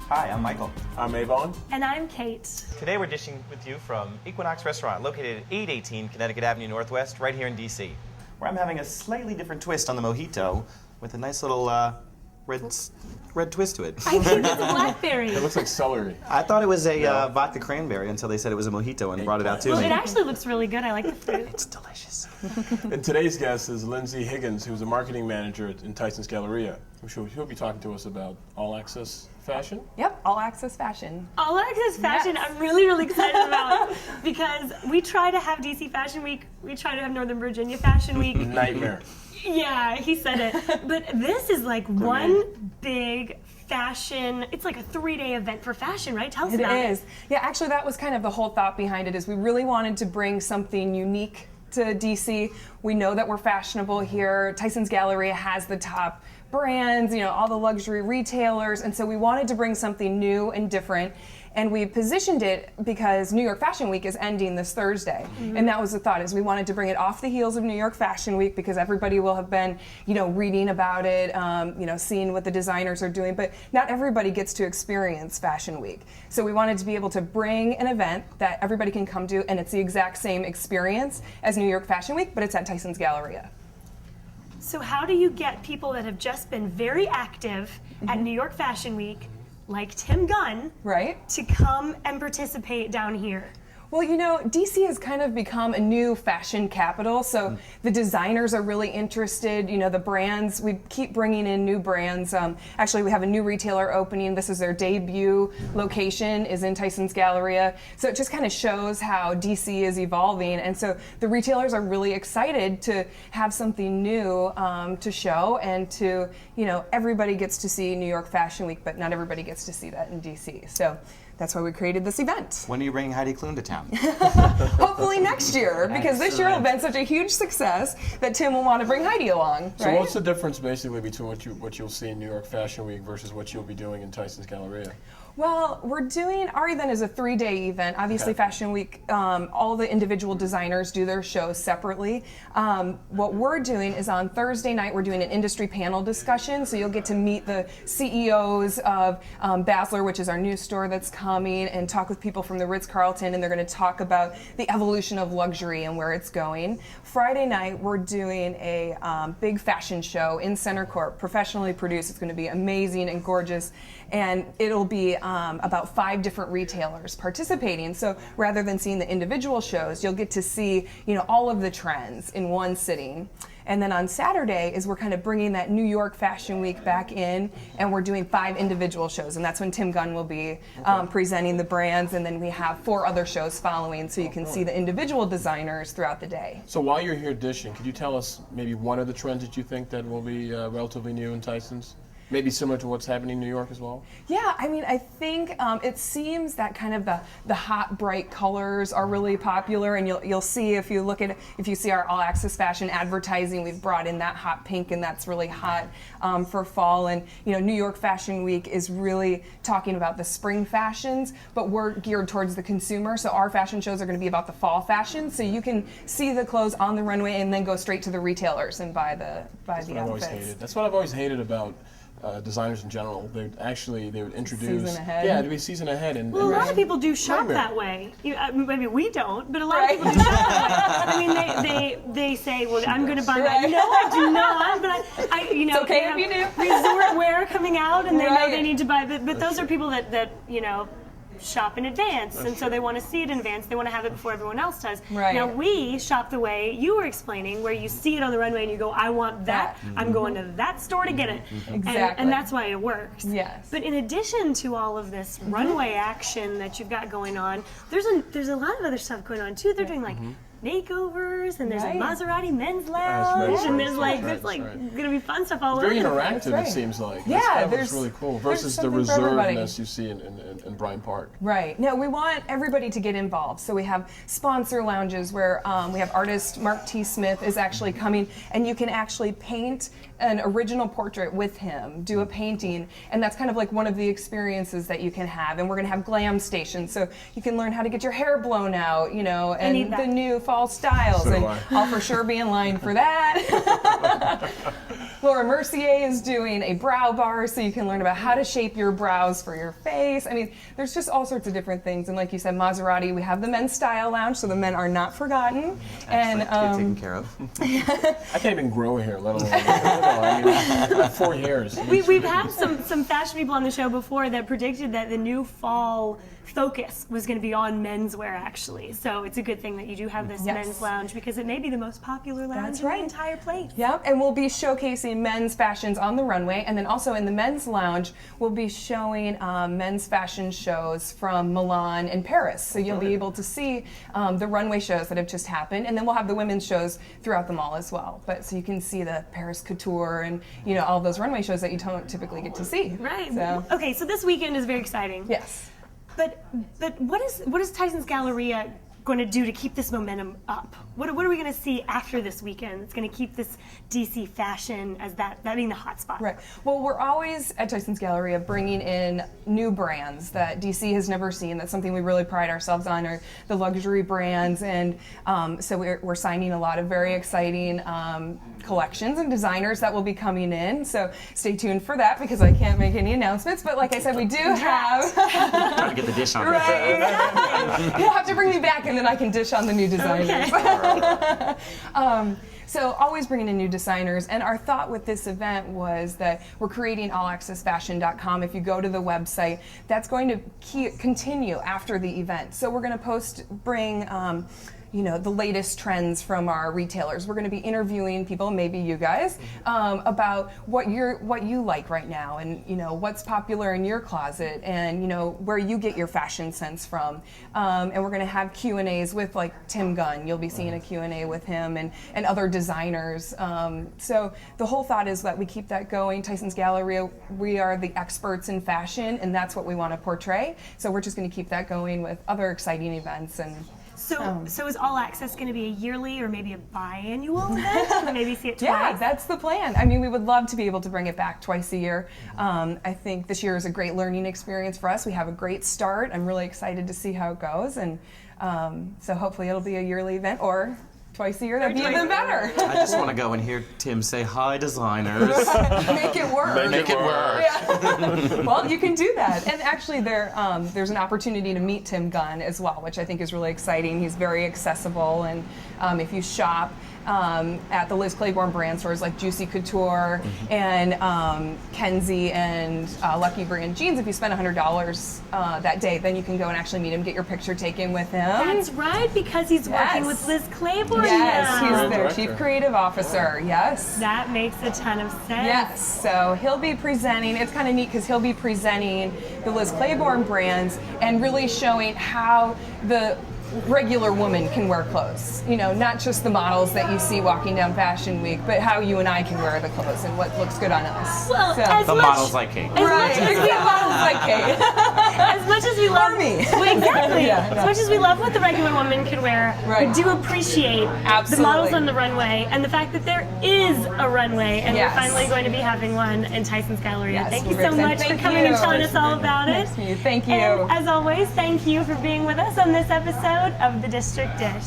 Hi, I'm Michael. I'm Avon. And I'm Kate. Today we're dishing with you from Equinox Restaurant, located at 818 Connecticut Avenue Northwest, right here in D.C., where I'm having a slightly different twist on the mojito with a nice little red twist to it. I think it's blackberry. It looks like celery. I thought it was a vodka cranberry until they said it was a mojito and brought it out to Well, me. it actually looks really good. I like the fruit. It's delicious. And today's guest is Lyndsey Higgins, who's a marketing manager in Tyson's Galleria. She'll be talking to us about All Access Fashion. Yep, All Access Fashion. All Access Fashion, Yes. I'm really excited about because we try to have DC Fashion Week, we try to have Northern Virginia Fashion Week. Nightmare. Yeah, he said it. But this is like one big fashion, it's like a 3-day event for fashion, right? Tell us about it. It is. Yeah, actually that was kind of the whole thought behind it, is we really wanted to bring something unique to DC. We know that we're fashionable here. Tyson's Galleria has the top brands, you know, all the luxury retailers, and so we wanted to bring something new and different. And we positioned it because New York Fashion Week is ending this Thursday. And that was the thought, is we wanted to bring it off the heels of New York Fashion Week because everybody will have been, you know, reading about it, you know, seeing what the designers are doing, but not everybody gets to experience Fashion Week. So we wanted to be able to bring an event that everybody can come to, and it's the exact same experience as New York Fashion Week, but it's at Tyson's Galleria. So how do you get people that have just been very active at New York Fashion Week, like Tim Gunn, Right? to come and participate down here? Well, you know, DC has kind of become a new fashion capital, so the designers are really interested, you know, the brands, we keep bringing in new brands. Actually, we have a new retailer opening. This is their debut location, is in Tyson's Galleria. So it just kind of shows how DC is evolving, and so the retailers are really excited to have something new to show, and to, you know, everybody gets to see New York Fashion Week, but not everybody gets to see that in DC. So that's why we created this event. When are you bringing Heidi Klum to town? Hopefully next year, because this year will have been such a huge success that Tim will want to bring Heidi along. So right? what's the difference basically between what you'll see in New York Fashion Week versus what you'll be doing in Tyson's Galleria? Well, we're doing, our event is a 3-day event. Obviously, Okay. Fashion Week, all the individual designers do their shows separately. What we're doing is on Thursday night, we're doing an industry panel discussion. So you'll get to meet the CEOs of Basler, which is our new store that's coming, and talk with people from the Ritz-Carlton, and they're going to talk about the evolution of luxury and where it's going. Friday night, we're doing a big fashion show in Center Court, professionally produced. It's going to be amazing and gorgeous, and it'll be about 5 different retailers participating. So rather than seeing the individual shows, you'll get to see, you know, all of the trends in one sitting. And then on Saturday is we're kind of bringing that New York Fashion Week back in, and we're doing 5 individual shows, and that's when Tim Gunn will be presenting the brands, and then we have 4 other shows following, so you can see the individual designers throughout the day. So while you're here dishing, could you tell us maybe one of the trends that you think that will be relatively new in Tyson's? Maybe similar to what's happening in New York as well? Yeah, I mean, I think it seems that kind of the hot, bright colors are really popular, and you'll see if you see our All Access Fashion advertising, we've brought in that hot pink, and that's really hot for fall. And you know, New York Fashion Week is really talking about the spring fashions, but we're geared towards the consumer. So our fashion shows are going to be about the fall fashion, so you can see the clothes on the runway and then go straight to the retailers and buy the outfits. That's what I've always hated about designers in general. They would introduce Season ahead. Yeah, to be season ahead, and Well, a lot of people do shop Nightmare. that way. Maybe we don't, but a lot of people do shop that way. I mean, they say, "Well, I'm going to buy that." Right. No, I do not. But I you know, It's okay they if you have do. resort wear coming out, and they know Right. they need to buy. But those are people that you know, shop in advance, and so they want to see it in advance. They want to have it before everyone else does. Right. Now we shop the way you were explaining, where you see it on the runway and you go, "I want that. I'm going to that store to get it." Exactly. And that's why it works. Yes. But in addition to all of this runway action that you've got going on, there's a lot of other stuff going on too. They're doing like makeovers, and there's Right. a Maserati men's right, lounge, and right, there's like right, there's gonna be fun stuff all very over. interactive. right. It seems like. Yeah, that was there's- really cool there's versus the something for everybody. reservedness you see in Bryant Park. Right. No, we want everybody to get involved. So we have sponsor lounges where we have artist Mark T. Smith is actually coming, and you can actually paint an original portrait with him, do a painting, and that's kind of like one of the experiences that you can have. And we're going to have glam stations, so you can learn how to get your hair blown out, you know, need and that. the new fall styles. So do and I. I'll for sure be in line for that. Laura Mercier is doing a brow bar, so you can learn about how to shape your brows for your face. I mean, there's just all sorts of different things. And like you said, Maserati, we have the men's style lounge, so the men are not forgotten. Excellent. Get taken care of. I can't even grow hair, let alone. I mean, 4 years. We've had some fashion people on the show before that predicted that the new fall focus was going to be on menswear, actually. So it's a good thing that you do have this men's lounge, because it may be the most popular lounge in the entire place. Yep, and we'll be showcasing men's fashions on the runway, and then also in the men's lounge, we'll be showing men's fashion shows from Milan and Paris. So you'll be able to see the runway shows that have just happened, and then we'll have the women's shows throughout the mall as well. But so you can see the Paris couture and all those runway shows that you don't typically get to see. Right. So. Okay, so this weekend is very exciting. Yes. But what is Tyson's Galleria going to do to keep this momentum up? What are we going to see after this weekend that's going to keep this DC fashion as that being the hot spot? Right. Well, we're always at Tyson's Galleria bringing in new brands that DC has never seen. That's something we really pride ourselves on, are the luxury brands, and so we're signing a lot of very exciting collections and designers that will be coming in. So stay tuned for that, because I can't make any announcements. But like I said, we do have. Trying to get the dish on. Right. Exactly. You'll have to bring me back, and then I can dish on the new designers. Okay. So always bringing in new designers, and our thought with this event was that we're creating allaccessfashion.com. If you go to the website, that's going to continue after the event. So we're going to bring the latest trends from our retailers. We're going to be interviewing people, maybe you guys, about what you like right now, and what's popular in your closet, and where you get your fashion sense from. And we're going to have Q&As with like Tim Gunn. You'll be seeing a Q&A with him and other designers. So the whole thought is that we keep that going. Tyson's Galleria, we are the experts in fashion, and that's what we want to portray. So we're just going to keep that going with other exciting events. And So is All Access going to be a yearly or maybe a biannual event? Can we maybe see it twice? Yeah, that's the plan. I mean, we would love to be able to bring it back twice a year. I think this year is a great learning experience for us. We have a great start. I'm really excited to see how it goes, and so hopefully it'll be a yearly event, or twice a year. That'd be even better. I just want to go and hear Tim say, "Hi, designers." Make it work. Make it work. Yeah. Well, you can do that. And actually, there's an opportunity to meet Tim Gunn as well, which I think is really exciting. He's very accessible, and if you shop at the Liz Claiborne brand stores like Juicy Couture and Kenzie and Lucky Brand Jeans, if you spend $100 that day, then you can go and actually meet him, get your picture taken with him. That's right, because he's working with Liz Claiborne Yes, now. he's their Chief Creative Officer, yes. That makes a ton of sense. Yes, so he'll be presenting, it's kind of neat because he'll be presenting the Liz Claiborne brands and really showing how the regular woman can wear clothes. Not just the models that you see walking down Fashion Week, but how you and I can wear the clothes and what looks good on us. Well, the models like Kate. Right, models like Kate. As much as we love me. Well, exactly. Yeah, as much as we love what the regular woman can wear, we do appreciate the models on the runway and the fact that there is a runway, and we're finally going to be having one in Tyson's Galleria. Yes, thank you so much for coming and telling us all about it. Thank you. And as always, thank you for being with us on this episode of The District Dish.